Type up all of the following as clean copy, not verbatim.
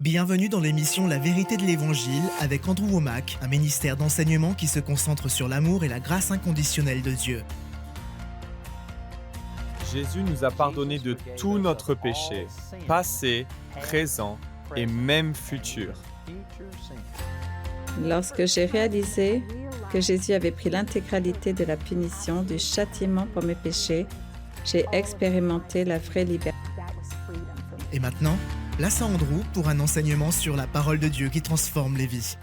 Bienvenue dans l'émission La vérité de l'Évangile avec Andrew Womack, un ministère d'enseignement qui se concentre sur l'amour et la grâce inconditionnelle de Dieu. Jésus nous a pardonné de tout notre péché, passé, présent et même futur. Lorsque j'ai réalisé que Jésus avait pris l'intégralité de la punition, du châtiment pour mes péchés, j'ai expérimenté la vraie liberté. Et maintenant, place à Andrew pour un enseignement sur la parole de Dieu qui transforme les vies.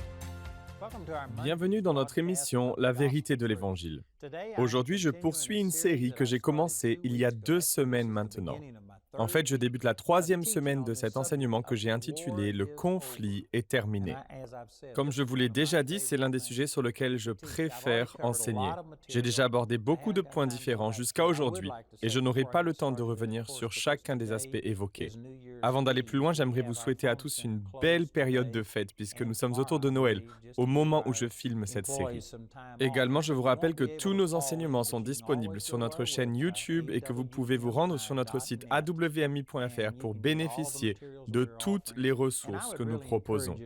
Bienvenue dans notre émission La vérité de l'Évangile. Aujourd'hui, je poursuis une série que j'ai commencée il y a 2 semaines maintenant. En fait, je débute la 3e semaine de cet enseignement que j'ai intitulé « Le conflit est terminé ». Comme je vous l'ai déjà dit, c'est l'un des sujets sur lesquels je préfère enseigner. J'ai déjà abordé beaucoup de points différents jusqu'à aujourd'hui et je n'aurai pas le temps de revenir sur chacun des aspects évoqués. Avant d'aller plus loin, j'aimerais vous souhaiter à tous une belle période de fête puisque nous sommes autour de Noël, au moment où je filme cette série. Également, je vous rappelle que tous nos enseignements sont disponibles sur notre chaîne YouTube et que vous pouvez vous rendre sur notre site awmi.fr pour bénéficier de toutes les ressources que nous proposons.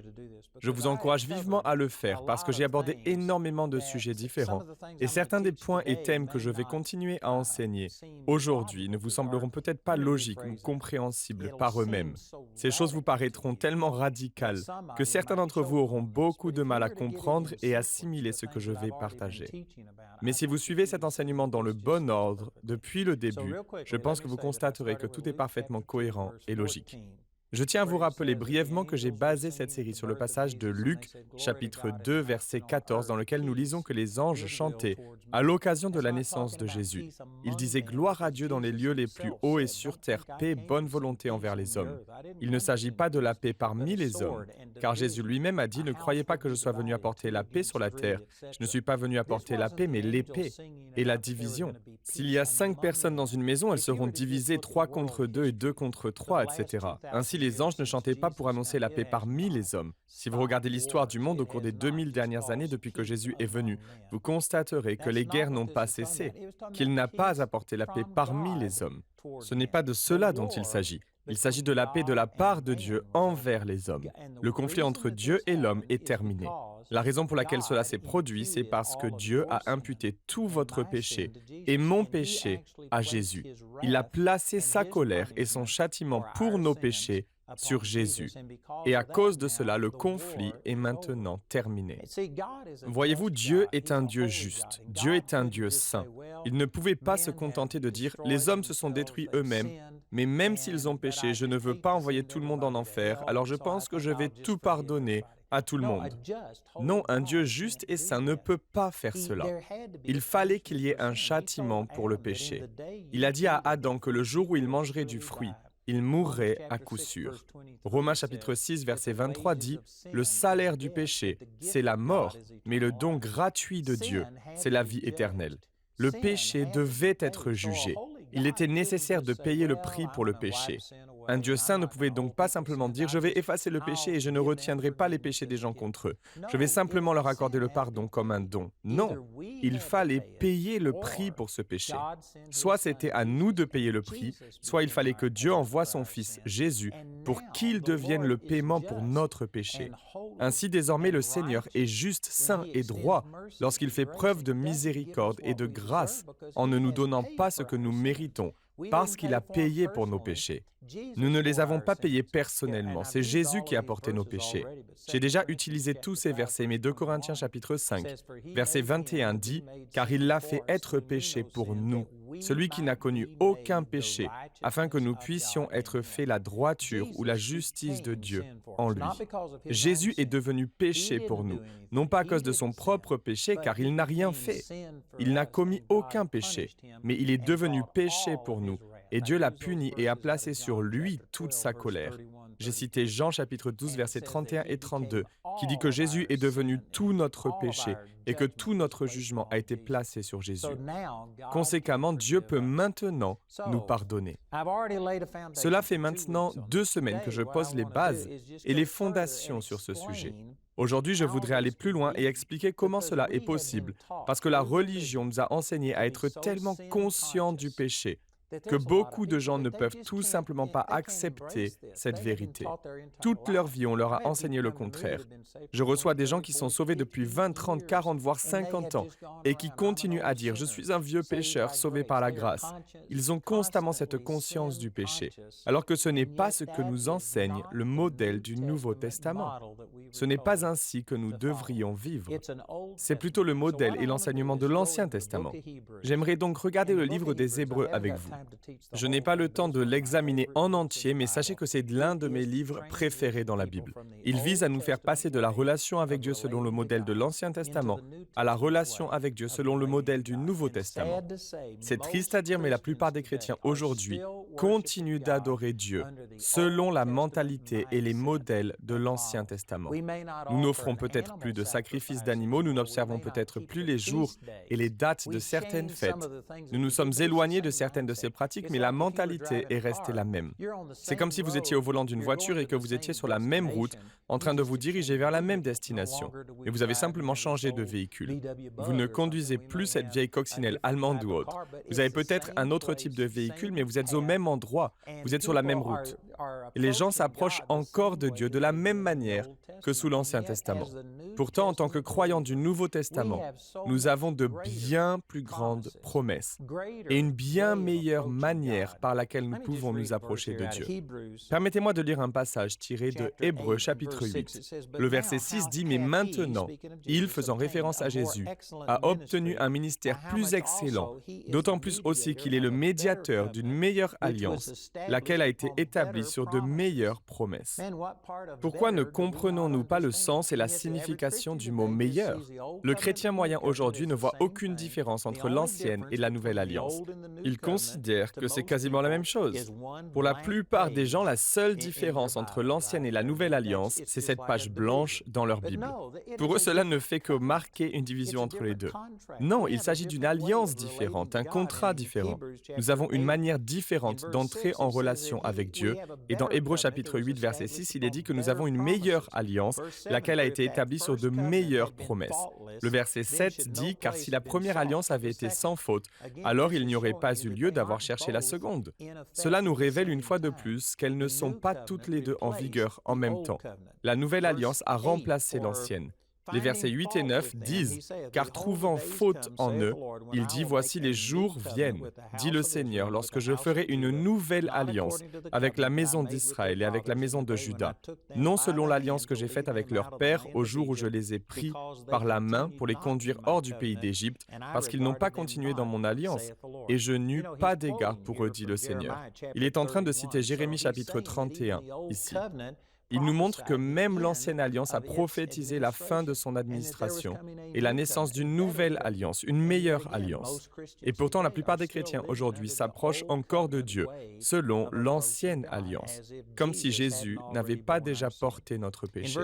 Je vous encourage vivement à le faire parce que j'ai abordé énormément de sujets différents et certains des points et thèmes que je vais continuer à enseigner aujourd'hui ne vous sembleront peut-être pas logiques ou compréhensibles par eux-mêmes. Ces choses vous paraîtront tellement radicales que certains d'entre vous auront beaucoup de mal à comprendre et assimiler ce que je vais partager. Mais si vous suivez cet enseignement dans le bon ordre depuis le début, je pense que vous constaterez que tout est parfaitement cohérent et logique. Je tiens à vous rappeler brièvement que j'ai basé cette série sur le passage de Luc, chapitre 2, verset 14, dans lequel nous lisons que les anges chantaient à l'occasion de la naissance de Jésus. Ils disaient « Gloire à Dieu dans les lieux les plus hauts et sur terre, paix, bonne volonté envers les hommes ». Il ne s'agit pas de la paix parmi les hommes, car Jésus lui-même a dit « Ne croyez pas que je sois venu apporter la paix sur la terre. Je ne suis pas venu apporter la paix, mais l'épée et la division. S'il y a 5 personnes dans une maison, elles seront divisées 3 contre 2 et 2 contre 3, etc. Ainsi, les anges ne chantaient pas pour annoncer la paix parmi les hommes. Si vous regardez l'histoire du monde au cours des 2000 dernières années depuis que Jésus est venu, vous constaterez que les guerres n'ont pas cessé, qu'il n'a pas apporté la paix parmi les hommes. Ce n'est pas de cela dont il s'agit. Il s'agit de la paix de la part de Dieu envers les hommes. Le conflit entre Dieu et l'homme est terminé. La raison pour laquelle cela s'est produit, c'est parce que Dieu a imputé tout votre péché et mon péché à Jésus. Il a placé sa colère et son châtiment pour nos péchés sur Jésus. Et à cause de cela, le conflit est maintenant terminé. Voyez-vous, Dieu est un Dieu juste. Dieu est un Dieu saint. Il ne pouvait pas se contenter de dire « Les hommes se sont détruits eux-mêmes, mais même s'ils ont péché, je ne veux pas envoyer tout le monde en enfer, alors je pense que je vais tout pardonner à tout le monde. » Non, un Dieu juste et saint ne peut pas faire cela. Il fallait qu'il y ait un châtiment pour le péché. Il a dit à Adam que le jour où il mangerait du fruit, il mourrait à coup sûr. Romains chapitre 6, verset 23 dit « Le salaire du péché, c'est la mort, mais le don gratuit de Dieu, c'est la vie éternelle. » Le péché devait être jugé. Il était nécessaire de payer le prix pour le péché. Un Dieu saint ne pouvait donc pas simplement dire « Je vais effacer le péché et je ne retiendrai pas les péchés des gens contre eux. Je vais simplement leur accorder le pardon comme un don. » Non, il fallait payer le prix pour ce péché. Soit c'était à nous de payer le prix, soit il fallait que Dieu envoie son Fils, Jésus, pour qu'il devienne le paiement pour notre péché. Ainsi, désormais, le Seigneur est juste, saint et droit lorsqu'il fait preuve de miséricorde et de grâce en ne nous donnant pas ce que nous méritons, parce qu'il a payé pour nos péchés. Nous ne les avons pas payés personnellement, c'est Jésus qui a porté nos péchés. J'ai déjà utilisé tous ces versets, mais 2 Corinthiens chapitre 5, verset 21 dit « Car il l'a fait être péché pour nous, celui qui n'a connu aucun péché, afin que nous puissions être faits la droiture ou la justice de Dieu en lui. » Jésus est devenu péché pour nous, non pas à cause de son propre péché, car il n'a rien fait. Il n'a commis aucun péché, mais il est devenu péché pour nous, et Dieu l'a puni et a placé sur lui toute sa colère. J'ai cité Jean chapitre 12, versets 31 et 32, qui dit que Jésus est devenu tout notre péché et que tout notre jugement a été placé sur Jésus. Conséquemment, Dieu peut maintenant nous pardonner. Cela fait maintenant 2 semaines que je pose les bases et les fondations sur ce sujet. Aujourd'hui, je voudrais aller plus loin et expliquer comment cela est possible, parce que la religion nous a enseigné à être tellement conscients du péché, que beaucoup de gens ne peuvent tout simplement pas accepter cette vérité. Toute leur vie, on leur a enseigné le contraire. Je reçois des gens qui sont sauvés depuis 20, 30, 40, voire 50 ans et qui continuent à dire « Je suis un vieux pécheur sauvé par la grâce ». Ils ont constamment cette conscience du péché, alors que ce n'est pas ce que nous enseigne le modèle du Nouveau Testament. Ce n'est pas ainsi que nous devrions vivre. C'est plutôt le modèle et l'enseignement de l'Ancien Testament. J'aimerais donc regarder le livre des Hébreux avec vous. Je n'ai pas le temps de l'examiner en entier, mais sachez que c'est l'un de mes livres préférés dans la Bible. Il vise à nous faire passer de la relation avec Dieu selon le modèle de l'Ancien Testament à la relation avec Dieu selon le modèle du Nouveau Testament. C'est triste à dire, mais la plupart des chrétiens aujourd'hui continuent d'adorer Dieu selon la mentalité et les modèles de l'Ancien Testament. Nous n'offrons peut-être plus de sacrifices d'animaux, nous n'observons peut-être plus les jours et les dates de certaines fêtes. Nous nous sommes éloignés de certaines de ces pratiques, mais la mentalité est restée la même. C'est comme si vous étiez au volant d'une voiture et que vous étiez sur la même route, en train de vous diriger vers la même destination. Et vous avez simplement changé de véhicule. Vous ne conduisez plus cette vieille coccinelle allemande ou autre. Vous avez peut-être un autre type de véhicule, mais vous êtes au même endroit. Vous êtes sur la même route. Et les gens s'approchent encore de Dieu de la même manière que sous l'Ancien Testament. Pourtant, en tant que croyants du Nouveau Testament, nous avons de bien plus grandes promesses et une bien meilleure manière par laquelle nous pouvons nous approcher de Dieu. Permettez-moi de lire un passage tiré de Hébreux chapitre 8. Le verset 6 dit « Mais maintenant, il, faisant référence à Jésus, a obtenu un ministère plus excellent, d'autant plus aussi qu'il est le médiateur d'une meilleure alliance, laquelle a été établie sur de meilleures promesses. » Pourquoi ne comprenons-nous pas le sens et la signification du mot « meilleur » ? Le chrétien moyen aujourd'hui ne voit aucune différence entre l'ancienne et la nouvelle alliance. Il considère que c'est quasiment la même chose. Pour la plupart des gens, la seule différence entre l'ancienne et la nouvelle alliance, c'est cette page blanche dans leur Bible. Pour eux, cela ne fait que marquer une division entre les deux. Non, il s'agit d'une alliance différente, un contrat différent. Nous avons une manière différente d'entrer en relation avec Dieu. Et dans Hébreux chapitre 8, verset 6, il est dit que nous avons une meilleure alliance, laquelle a été établie sur de meilleures promesses. Le verset 7 dit « Car si la première alliance avait été sans faute, alors il n'y aurait pas eu lieu d'avoir cherché la seconde. » Cela nous révèle une fois de plus qu'elles ne sont pas toutes les deux en vigueur en même temps. La nouvelle alliance a remplacé l'ancienne. Les versets 8 et 9 disent « Car trouvant faute en eux, il dit « Voici les jours viennent, dit le Seigneur, lorsque je ferai une nouvelle alliance avec la maison d'Israël et avec la maison de Juda, non selon l'alliance que j'ai faite avec leur père au jour où je les ai pris par la main pour les conduire hors du pays d'Égypte, parce qu'ils n'ont pas continué dans mon alliance, et je n'eus pas d'égard pour eux, dit le Seigneur. » Il est en train de citer Jérémie chapitre 31 ici. Il nous montre que même l'ancienne alliance a prophétisé la fin de son administration et la naissance d'une nouvelle alliance, une meilleure alliance. Et pourtant, la plupart des chrétiens aujourd'hui s'approchent encore de Dieu selon l'ancienne alliance, comme si Jésus n'avait pas déjà porté notre péché.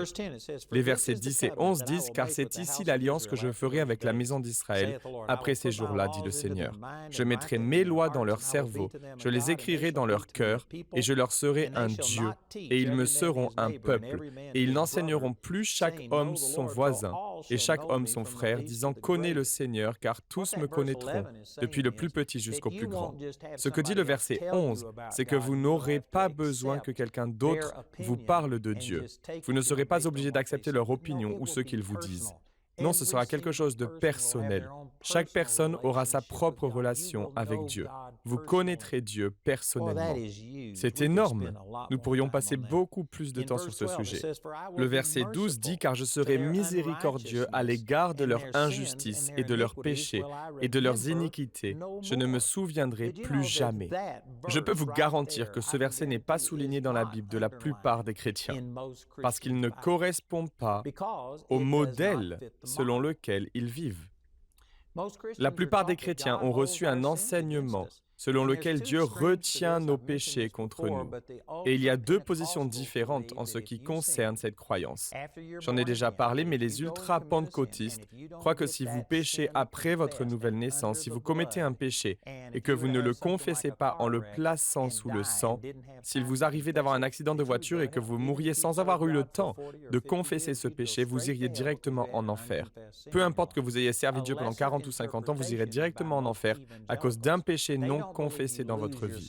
Les versets 10 et 11 disent « Car c'est ici l'alliance que je ferai avec la maison d'Israël après ces jours-là, dit le Seigneur. Je mettrai mes lois dans leur cerveau, je les écrirai dans leur cœur, et je leur serai un Dieu, et ils me seront un peuple, et ils n'enseigneront plus chaque homme son voisin, et chaque homme son frère, disant « Connais le Seigneur, car tous me connaîtront, depuis le plus petit jusqu'au plus grand. » Ce que dit le verset 11, c'est que vous n'aurez pas besoin que quelqu'un d'autre vous parle de Dieu. Vous ne serez pas obligé d'accepter leur opinion ou ce qu'ils vous disent. Non, ce sera quelque chose de personnel. Chaque personne aura sa propre relation avec Dieu. Vous connaîtrez Dieu personnellement. C'est énorme. Nous pourrions passer beaucoup plus de temps sur ce sujet. Le verset 12 dit « Car je serai miséricordieux à l'égard de leur injustice et de leurs péchés et de leurs iniquités. Je ne me souviendrai plus jamais. » Je peux vous garantir que ce verset n'est pas souligné dans la Bible de la plupart des chrétiens, parce qu'il ne correspond pas au modèle selon lequel ils vivent. La plupart des chrétiens ont reçu un enseignement selon lequel Dieu retient nos péchés contre nous. Et il y a deux positions différentes en ce qui concerne cette croyance. J'en ai déjà parlé, mais les ultra-pentecôtistes croient que si vous péchez après votre nouvelle naissance, si vous commettez un péché et que vous ne le confessez pas en le plaçant sous le sang, s'il vous arrivait d'avoir un accident de voiture et que vous mouriez sans avoir eu le temps de confesser ce péché, vous iriez directement en enfer. Peu importe que vous ayez servi Dieu pendant 40 ou 50 ans, vous irez directement en enfer à cause d'un péché non confesser dans votre vie.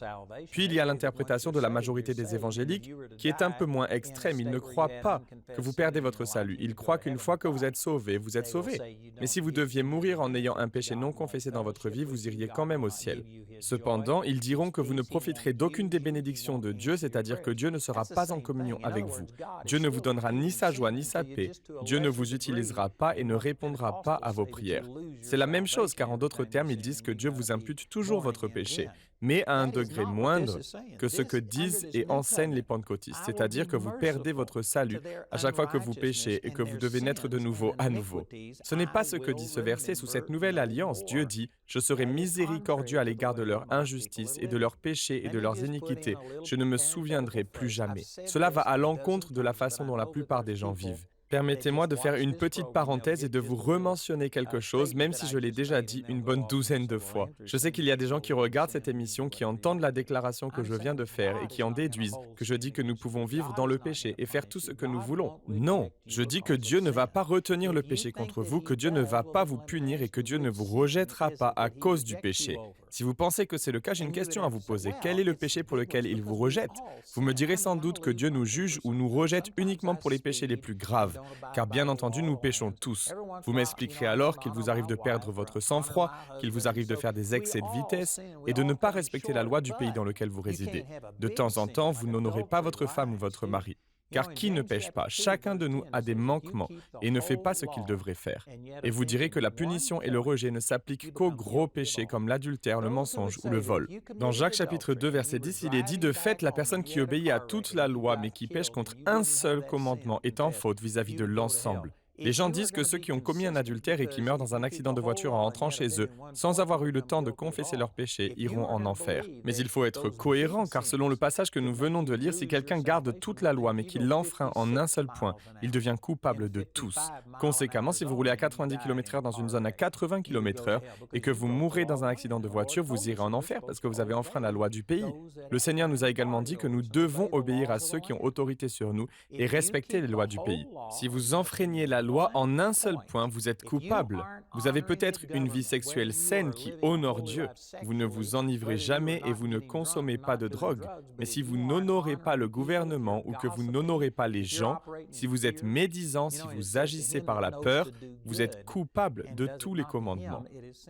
Puis il y a l'interprétation de la majorité des évangéliques qui est un peu moins extrême. Ils ne croient pas que vous perdez votre salut. Ils croient qu'une fois que vous êtes sauvé, vous êtes sauvé. Mais si vous deviez mourir en ayant un péché non confessé dans votre vie, vous iriez quand même au ciel. Cependant, ils diront que vous ne profiterez d'aucune des bénédictions de Dieu, c'est-à-dire que Dieu ne sera pas en communion avec vous. Dieu ne vous donnera ni sa joie ni sa paix. Dieu ne vous utilisera pas et ne répondra pas à vos prières. C'est la même chose, car en d'autres termes, ils disent que Dieu vous impute toujours votre péché, mais à un degré moindre que ce que disent et enseignent les pentecôtistes, c'est-à-dire que vous perdez votre salut à chaque fois que vous péchez et que vous devez naître de nouveau à nouveau. Ce n'est pas ce que dit ce verset. Sous cette nouvelle alliance, Dieu dit « Je serai miséricordieux à l'égard de leur injustice et de leurs péchés et de leurs iniquités. Je ne me souviendrai plus jamais. » Cela va à l'encontre de la façon dont la plupart des gens vivent. Permettez-moi de faire une petite parenthèse et de vous rementionner quelque chose, même si je l'ai déjà dit une bonne douzaine de fois. Je sais qu'il y a des gens qui regardent cette émission, qui entendent la déclaration que je viens de faire et qui en déduisent que je dis que nous pouvons vivre dans le péché et faire tout ce que nous voulons. Non, je dis que Dieu ne va pas retenir le péché contre vous, que Dieu ne va pas vous punir et que Dieu ne vous rejettera pas à cause du péché. Si vous pensez que c'est le cas, j'ai une question à vous poser. Quel est le péché pour lequel il vous rejette? Vous me direz sans doute que Dieu nous juge ou nous rejette uniquement pour les péchés les plus graves, car bien entendu, nous péchons tous. Vous m'expliquerez alors qu'il vous arrive de perdre votre sang-froid, qu'il vous arrive de faire des excès de vitesse et de ne pas respecter la loi du pays dans lequel vous résidez. De temps en temps, vous n'honorez pas votre femme ou votre mari. Car qui ne pêche pas? Chacun de nous a des manquements et ne fait pas ce qu'il devrait faire. Et vous direz que la punition et le rejet ne s'appliquent qu'aux gros péchés comme l'adultère, le mensonge ou le vol. Dans Jacques chapitre 2, verset 10, il est dit « De fait, la personne qui obéit à toute la loi mais qui pêche contre un seul commandement est en faute vis-à-vis de l'ensemble. » Les gens disent que ceux qui ont commis un adultère et qui meurent dans un accident de voiture en rentrant chez eux, sans avoir eu le temps de confesser leurs péchés, iront en enfer. Mais il faut être cohérent, car selon le passage que nous venons de lire, si quelqu'un garde toute la loi mais qu'il l'enfreint en un seul point, il devient coupable de tous. Conséquemment, si vous roulez à 90 km/h dans une zone à 80 km/h et que vous mourrez dans un accident de voiture, vous irez en enfer parce que vous avez enfreint la loi du pays. Le Seigneur nous a également dit que nous devons obéir à ceux qui ont autorité sur nous et respecter les lois du pays. Si vous enfreignez la loi en un seul point, vous êtes coupable. Vous avez peut-être une vie sexuelle saine qui honore Dieu. Vous ne vous enivrez jamais et vous ne consommez pas de drogue. Mais si vous n'honorez pas le gouvernement ou que vous n'honorez pas les gens, si vous êtes médisant, si vous agissez par la peur, vous êtes coupable de tous les commandements.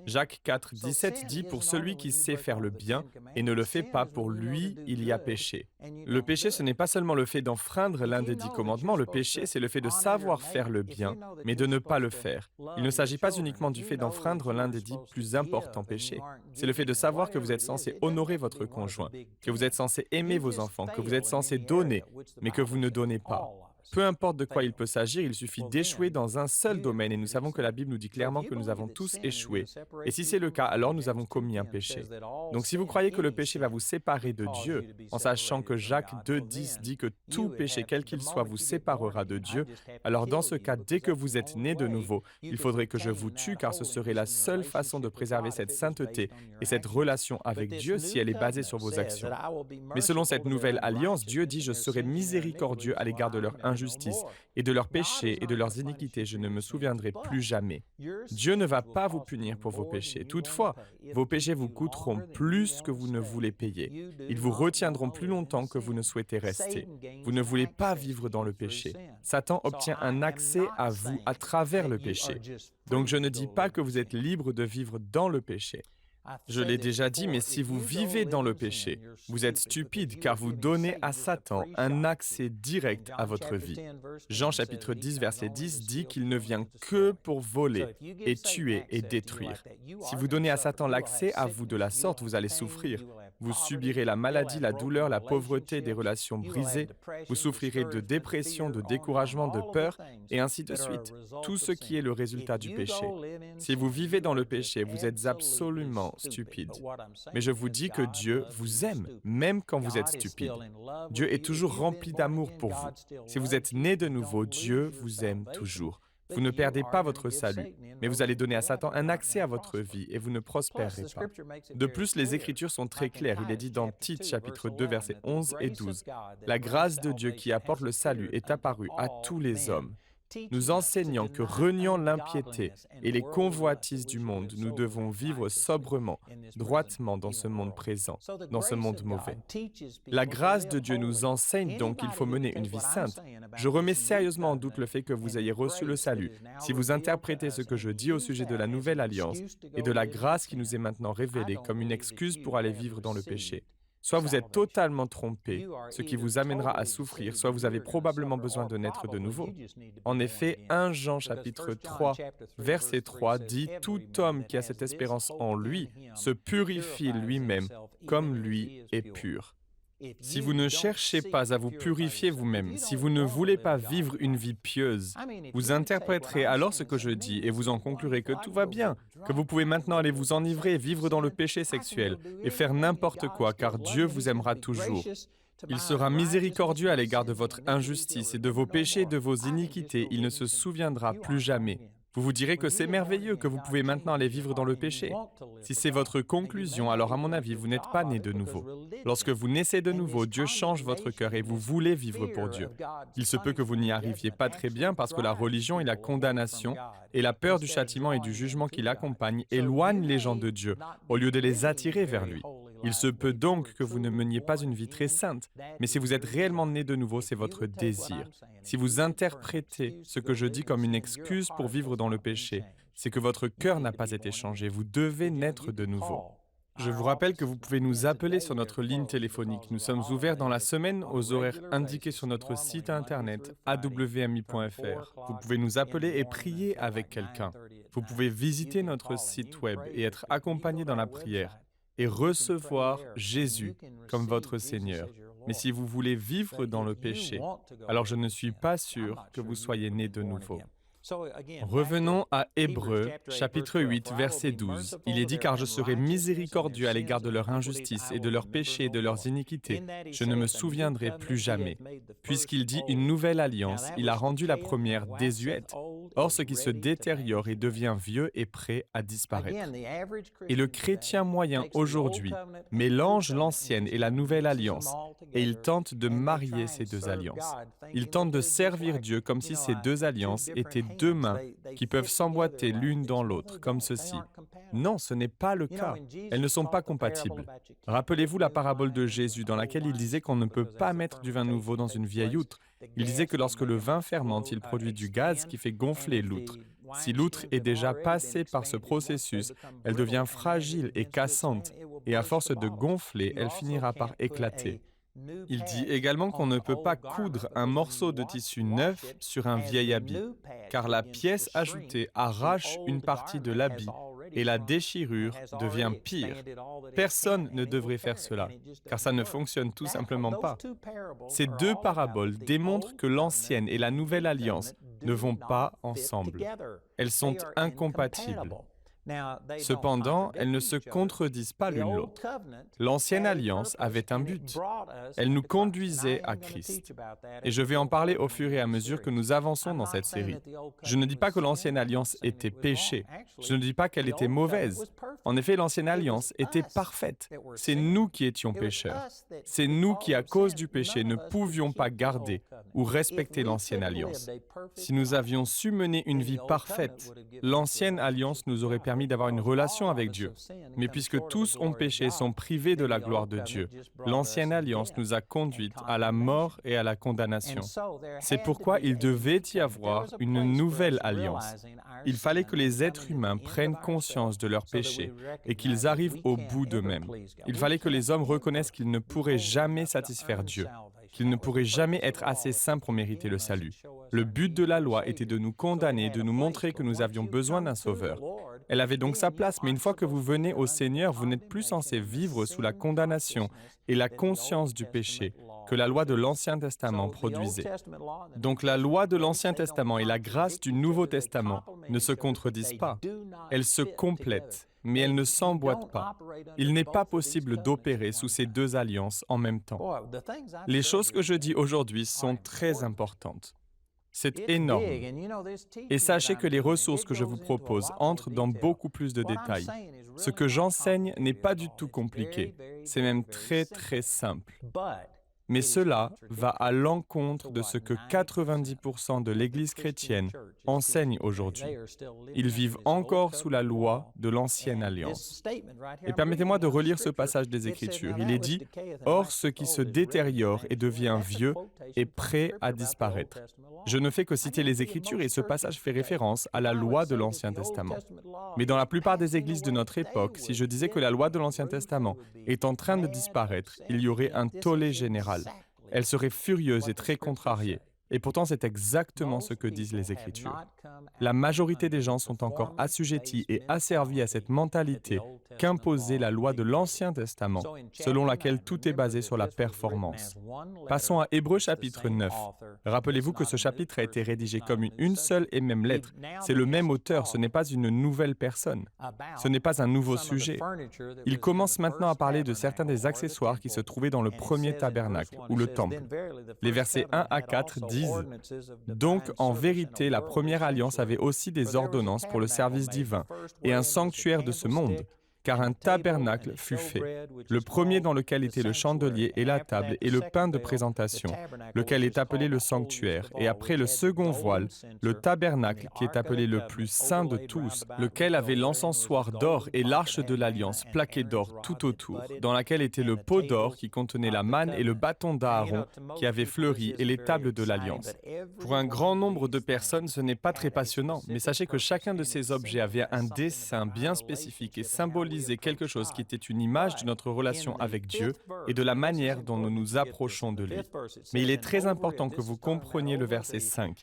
Jacques 4, 17 dit « Pour celui qui sait faire le bien et ne le fait pas, pour lui, il y a péché. » Le péché, ce n'est pas seulement le fait d'enfreindre l'un des 10 commandements. Le péché, c'est le fait de savoir faire le bien, mais de ne pas le faire. Il ne s'agit pas uniquement du fait d'enfreindre l'un des 10 plus importants péchés. C'est le fait de savoir que vous êtes censé honorer votre conjoint, que vous êtes censé aimer vos enfants, que vous êtes censé donner, mais que vous ne donnez pas. Peu importe de quoi il peut s'agir, il suffit d'échouer dans un seul domaine et nous savons que la Bible nous dit clairement que nous avons tous échoué. Et si c'est le cas, alors nous avons commis un péché. Donc si vous croyez que le péché va vous séparer de Dieu, en sachant que Jacques 2,10 dit que tout péché, quel qu'il soit, vous séparera de Dieu, alors dans ce cas, dès que vous êtes né de nouveau, il faudrait que je vous tue car ce serait la seule façon de préserver cette sainteté et cette relation avec Dieu si elle est basée sur vos actions. Mais selon cette nouvelle alliance, Dieu dit « Je serai miséricordieux à l'égard de leur injustice et de leurs péchés et de leurs iniquités, je ne me souviendrai plus jamais. » Dieu ne va pas vous punir pour vos péchés. Toutefois, vos péchés vous coûteront plus que vous ne voulez payer. Ils vous retiendront plus longtemps que vous ne souhaitez rester. Vous ne voulez pas vivre dans le péché. Satan obtient un accès à vous à travers le péché. Donc je ne dis pas que vous êtes libre de vivre dans le péché. Je l'ai déjà dit, mais si vous vivez dans le péché, vous êtes stupide car vous donnez à Satan un accès direct à votre vie. Jean chapitre 10, verset 10 dit qu'il ne vient que pour voler et tuer et détruire. Si vous donnez à Satan l'accès à vous de la sorte, vous allez souffrir. Vous subirez la maladie, la douleur, la pauvreté, des relations brisées. Vous souffrirez de dépression, de découragement, de peur, et ainsi de suite. Tout ce qui est le résultat du péché. Si vous vivez dans le péché, vous êtes absolument stupide. Mais je vous dis que Dieu vous aime, même quand vous êtes stupide. Dieu est toujours rempli d'amour pour vous. Si vous êtes né de nouveau, Dieu vous aime toujours. Vous ne perdez pas votre salut, mais vous allez donner à Satan un accès à votre vie et vous ne prospérerez pas. De plus, les Écritures sont très claires. Il est dit dans Tite, chapitre 2, versets 11 et 12. « La grâce de Dieu qui apporte le salut est apparue à tous les hommes. nous enseignant que reniant l'impiété et les convoitises du monde, nous devons vivre sobrement, droitement dans ce monde présent, dans ce monde mauvais. La grâce de Dieu nous enseigne donc qu'il faut mener une vie sainte. Je remets sérieusement en doute le fait que vous ayez reçu le salut si vous interprétez ce que je dis au sujet de la nouvelle alliance et de la grâce qui nous est maintenant révélée comme une excuse pour aller vivre dans le péché. Soit vous êtes totalement trompé, ce qui vous amènera à souffrir, soit vous avez probablement besoin de naître de nouveau. En effet, 1 Jean chapitre 3, verset 3 dit « Tout homme qui a cette espérance en lui se purifie lui-même, comme lui est pur. » Si vous ne cherchez pas à vous purifier vous-même, si vous ne voulez pas vivre une vie pieuse, vous interpréterez alors ce que je dis et vous en conclurez que tout va bien, que vous pouvez maintenant aller vous enivrer, vivre dans le péché sexuel et faire n'importe quoi, car Dieu vous aimera toujours. Il sera miséricordieux à l'égard de votre injustice et de vos péchés et de vos iniquités. Il ne se souviendra plus jamais. Vous vous direz que c'est merveilleux, que vous pouvez maintenant aller vivre dans le péché. Si c'est votre conclusion, alors à mon avis, vous n'êtes pas né de nouveau. Lorsque vous naissez de nouveau, Dieu change votre cœur et vous voulez vivre pour Dieu. Il se peut que vous n'y arriviez pas très bien parce que la religion et la condamnation et la peur du châtiment et du jugement qui l'accompagnent éloignent les gens de Dieu au lieu de les attirer vers lui. Il se peut donc que vous ne meniez pas une vie très sainte, mais si vous êtes réellement né de nouveau, c'est votre désir. Si vous interprétez ce que je dis comme une excuse pour vivre dans le péché, c'est que votre cœur n'a pas été changé. Vous devez naître de nouveau. Je vous rappelle que vous pouvez nous appeler sur notre ligne téléphonique. Nous sommes ouverts dans la semaine aux horaires indiqués sur notre site internet awmi.fr. Vous pouvez nous appeler et prier avec quelqu'un. Vous pouvez visiter notre site web et être accompagné dans la prière et recevoir Jésus comme votre Seigneur. Mais si vous voulez vivre dans le péché, alors je ne suis pas sûr que vous soyez né de nouveau. Revenons à Hébreux, chapitre 8, verset 12. Il est dit « Car je serai miséricordieux à l'égard de leur injustice et de leurs péchés et de leurs iniquités. Je ne me souviendrai plus jamais. » Puisqu'il dit une nouvelle alliance, il a rendu la première désuète. Or, ce qui se détériore et devient vieux est prêt à disparaître. Et le chrétien moyen aujourd'hui mélange l'ancienne et la nouvelle alliance, et il tente de marier ces deux alliances. Il tente de servir Dieu comme si ces deux alliances étaient deux mains qui peuvent s'emboîter l'une dans l'autre, comme ceci. Non, ce n'est pas le cas. Elles ne sont pas compatibles. Rappelez-vous la parabole de Jésus dans laquelle il disait qu'on ne peut pas mettre du vin nouveau dans une vieille outre. Il disait que lorsque le vin fermente, il produit du gaz qui fait gonfler l'outre. Si l'outre est déjà passée par ce processus, elle devient fragile et cassante, et à force de gonfler, elle finira par éclater. Il dit également qu'on ne peut pas coudre un morceau de tissu neuf sur un vieil habit, car la pièce ajoutée arrache une partie de l'habit et la déchirure devient pire. Personne ne devrait faire cela, car ça ne fonctionne tout simplement pas. Ces deux paraboles démontrent que l'ancienne et la nouvelle alliance ne vont pas ensemble. Elles sont incompatibles. Cependant, elles ne se contredisent pas l'une l'autre. L'ancienne alliance avait un but. Elle nous conduisait à Christ. Et je vais en parler au fur et à mesure que nous avançons dans cette série. Je ne dis pas que l'ancienne alliance était péché. Je ne dis pas qu'elle était mauvaise. En effet, l'ancienne alliance était parfaite. C'est nous qui étions pécheurs. C'est nous qui, à cause du péché, ne pouvions pas garder ou respecter l'ancienne alliance. Si nous avions su mener une vie parfaite, l'ancienne alliance nous aurait permis d'avoir une relation avec Dieu. Mais puisque tous ont péché et sont privés de la gloire de Dieu, l'ancienne alliance nous a conduites à la mort et à la condamnation. C'est pourquoi il devait y avoir une nouvelle alliance. Il fallait que les êtres humains prennent conscience de leurs péchés et qu'ils arrivent au bout d'eux-mêmes. Il fallait que les hommes reconnaissent qu'ils ne pourraient jamais satisfaire Dieu, qu'ils ne pourraient jamais être assez saints pour mériter le salut. Le but de la loi était de nous condamner, de nous montrer que nous avions besoin d'un sauveur. Elle avait donc sa place, mais une fois que vous venez au Seigneur, vous n'êtes plus censé vivre sous la condamnation et la conscience du péché que la loi de l'Ancien Testament produisait. Donc la loi de l'Ancien Testament et la grâce du Nouveau Testament ne se contredisent pas. Elles se complètent, mais elles ne s'emboîtent pas. Il n'est pas possible d'opérer sous ces deux alliances en même temps. Les choses que je dis aujourd'hui sont très importantes. C'est énorme. Et sachez que les ressources que je vous propose entrent dans beaucoup plus de détails. Ce que j'enseigne n'est pas du tout compliqué. C'est même très, très simple. Mais cela va à l'encontre de ce que 90% de l'Église chrétienne enseigne aujourd'hui. Ils vivent encore sous la loi de l'Ancienne Alliance. Et permettez-moi de relire ce passage des Écritures. Il est dit « Or, ce qui se détériore et devient vieux est prêt à disparaître. » Je ne fais que citer les Écritures et ce passage fait référence à la loi de l'Ancien Testament. Mais dans la plupart des églises de notre époque, si je disais que la loi de l'Ancien Testament est en train de disparaître, il y aurait un tollé général. Elle serait furieuse et très contrariée. Et pourtant, c'est exactement ce que disent les Écritures. La majorité des gens sont encore assujettis et asservis à cette mentalité qu'imposait la loi de l'Ancien Testament, selon laquelle tout est basé sur la performance. Passons à Hébreux chapitre 9. Rappelez-vous que ce chapitre a été rédigé comme une seule et même lettre. C'est le même auteur, ce n'est pas une nouvelle personne. Ce n'est pas un nouveau sujet. Il commence maintenant à parler de certains des accessoires qui se trouvaient dans le premier tabernacle, ou le temple. Les versets 1 à 4 disent « Donc, en vérité, la première alliance avait aussi des ordonnances pour le service divin et un sanctuaire de ce monde. » Car un tabernacle fut fait, le premier dans lequel était le chandelier et la table et le pain de présentation, lequel est appelé le sanctuaire, et après le second voile, le tabernacle qui est appelé le plus saint de tous, lequel avait l'encensoir d'or et l'arche de l'alliance plaquée d'or tout autour, dans laquelle était le pot d'or qui contenait la manne et le bâton d'Aaron qui avait fleuri et les tables de l'alliance. Pour un grand nombre de personnes, ce n'est pas très passionnant, mais sachez que chacun de ces objets avait un dessin bien spécifique et symbolique quelque chose qui était une image de notre relation avec Dieu et de la manière dont nous nous approchons de lui. Mais il est très important que vous compreniez le verset 5.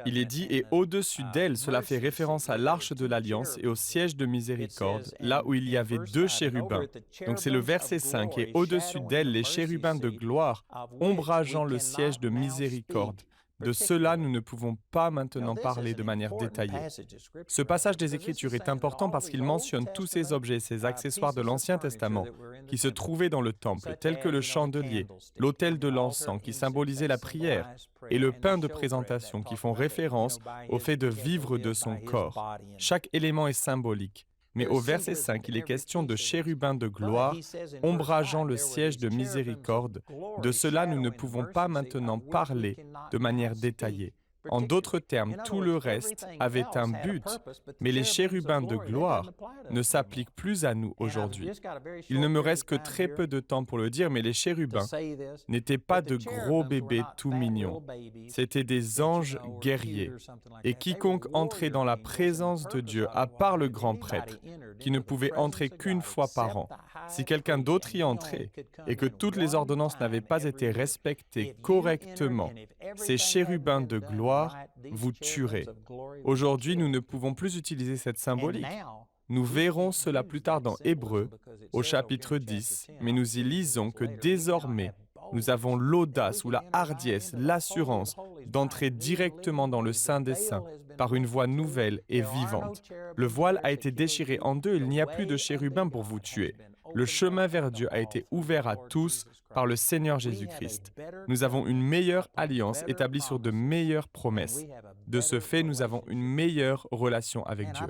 Il est dit « Et au-dessus d'elle », cela fait référence à l'arche de l'Alliance et au siège de miséricorde, là où il y avait 2 chérubins. Donc c'est le verset 5. « Et au-dessus d'elle, les chérubins de gloire, ombrageant le siège de miséricorde. » De cela, nous ne pouvons pas maintenant parler de manière détaillée. Ce passage des Écritures est important parce qu'il mentionne tous ces objets et ces accessoires de l'Ancien Testament qui se trouvaient dans le temple, tels que le chandelier, l'autel de l'encens qui symbolisait la prière et le pain de présentation qui font référence au fait de vivre de son corps. Chaque élément est symbolique. Mais au verset 5, il est question de chérubins de gloire, ombrageant le siège de miséricorde. De cela, nous ne pouvons pas maintenant parler de manière détaillée. En d'autres termes, tout le reste avait un but, mais les chérubins de gloire ne s'appliquent plus à nous aujourd'hui. Il ne me reste que très peu de temps pour le dire, mais les chérubins n'étaient pas de gros bébés tout mignons. C'étaient des anges guerriers. Et quiconque entrait dans la présence de Dieu, à part le grand prêtre, qui ne pouvait entrer qu'une fois par an, si quelqu'un d'autre y entrait et que toutes les ordonnances n'avaient pas été respectées correctement, ces chérubins de gloire vous tueraient. Aujourd'hui, nous ne pouvons plus utiliser cette symbolique. Nous verrons cela plus tard dans Hébreux, au chapitre 10, mais nous y lisons que désormais, nous avons l'audace ou la hardiesse, l'assurance d'entrer directement dans le Saint des Saints par une voie nouvelle et vivante. Le voile a été déchiré en deux, il n'y a plus de chérubins pour vous tuer. Le chemin vers Dieu a été ouvert à tous par le Seigneur Jésus-Christ. Nous avons une meilleure alliance établie sur de meilleures promesses. De ce fait, nous avons une meilleure relation avec Dieu.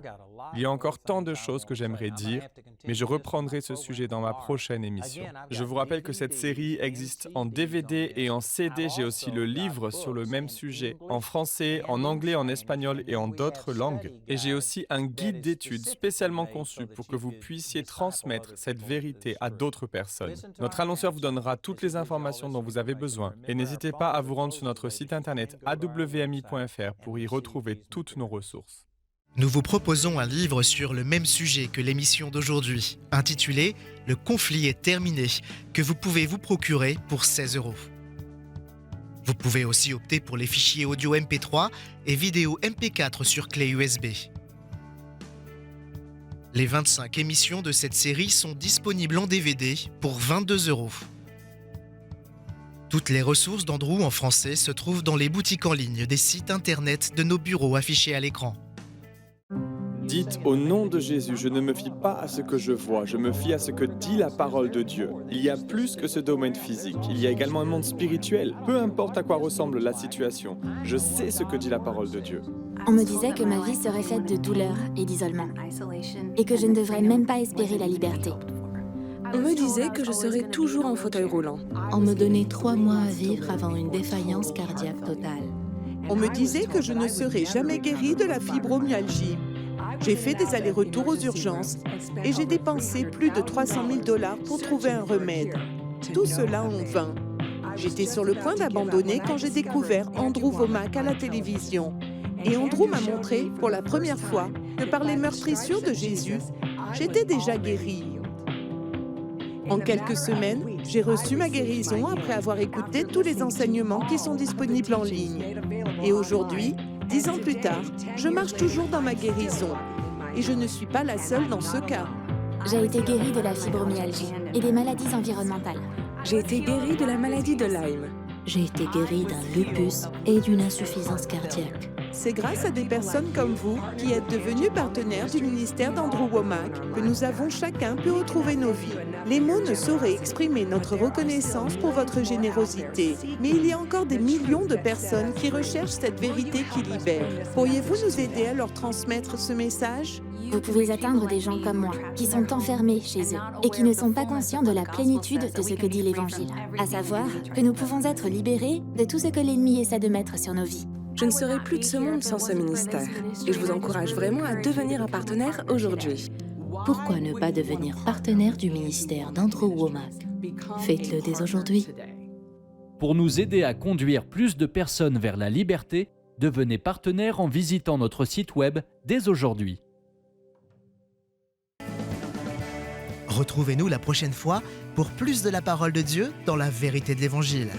Il y a encore tant de choses que j'aimerais dire, mais je reprendrai ce sujet dans ma prochaine émission. Je vous rappelle que cette série existe en DVD et en CD. J'ai aussi le livre sur le même sujet, en français, en anglais, en espagnol et en d'autres langues. Et j'ai aussi un guide d'études spécialement conçu pour que vous puissiez transmettre cette vérité à d'autres personnes. Notre annonceur vous donnera toutes les informations dont vous avez besoin et n'hésitez pas à vous rendre sur notre site internet awmi.fr pour y retrouver toutes nos ressources. Nous vous proposons un livre sur le même sujet que l'émission d'aujourd'hui, intitulé « Le conflit est terminé », que vous pouvez vous procurer pour 16 €. Vous pouvez aussi opter pour les fichiers audio MP3 et vidéo MP4 sur clé USB. Les 25 émissions de cette série sont disponibles en DVD pour 22 €. Toutes les ressources d'Andrew en français se trouvent dans les boutiques en ligne des sites internet de nos bureaux affichés à l'écran. Dites au nom de Jésus, je ne me fie pas à ce que je vois, je me fie à ce que dit la parole de Dieu. Il y a plus que ce domaine physique, il y a également un monde spirituel. Peu importe à quoi ressemble la situation, je sais ce que dit la parole de Dieu. On me disait que ma vie serait faite de douleur et d'isolement, et que je ne devrais même pas espérer la liberté. On me disait que je serais toujours en fauteuil roulant. On me donnait 3 mois à vivre avant une défaillance cardiaque totale. On me disait que je ne serais jamais guérie de la fibromyalgie. J'ai fait des allers-retours aux urgences et j'ai dépensé plus de 300 000 $ pour trouver un remède. Tout cela en vain. J'étais sur le point d'abandonner quand j'ai découvert Andrew Wommack à la télévision. Et Andrew m'a montré pour la première fois que par les meurtrissures de Jésus, j'étais déjà guérie. En quelques semaines, j'ai reçu ma guérison après avoir écouté tous les enseignements qui sont disponibles en ligne. Et aujourd'hui, 10 ans plus tard, je marche toujours dans ma guérison. Et je ne suis pas la seule dans ce cas. J'ai été guérie de la fibromyalgie et des maladies environnementales. J'ai été guérie de la maladie de Lyme. J'ai été guérie d'un lupus et d'une insuffisance cardiaque. C'est grâce à des personnes comme vous qui êtes devenus partenaires du ministère d'Andrew Wommack que nous avons chacun pu retrouver nos vies. Les mots ne sauraient exprimer notre reconnaissance pour votre générosité, mais il y a encore des millions de personnes qui recherchent cette vérité qui libère. Pourriez-vous nous aider à leur transmettre ce message ? Vous pouvez atteindre des gens comme moi, qui sont enfermés chez eux et qui ne sont pas conscients de la plénitude de ce que dit l'Évangile, à savoir que nous pouvons être libérés de tout ce que l'ennemi essaie de mettre sur nos vies. Je ne serai plus de ce monde sans ce ministère. Et je vous encourage vraiment à devenir un partenaire aujourd'hui. Pourquoi ne pas devenir partenaire du ministère d'Andrew Wommack? Faites-le dès aujourd'hui. Pour nous aider à conduire plus de personnes vers la liberté, devenez partenaire en visitant notre site web dès aujourd'hui. Retrouvez-nous la prochaine fois pour plus de la parole de Dieu dans la vérité de l'Évangile.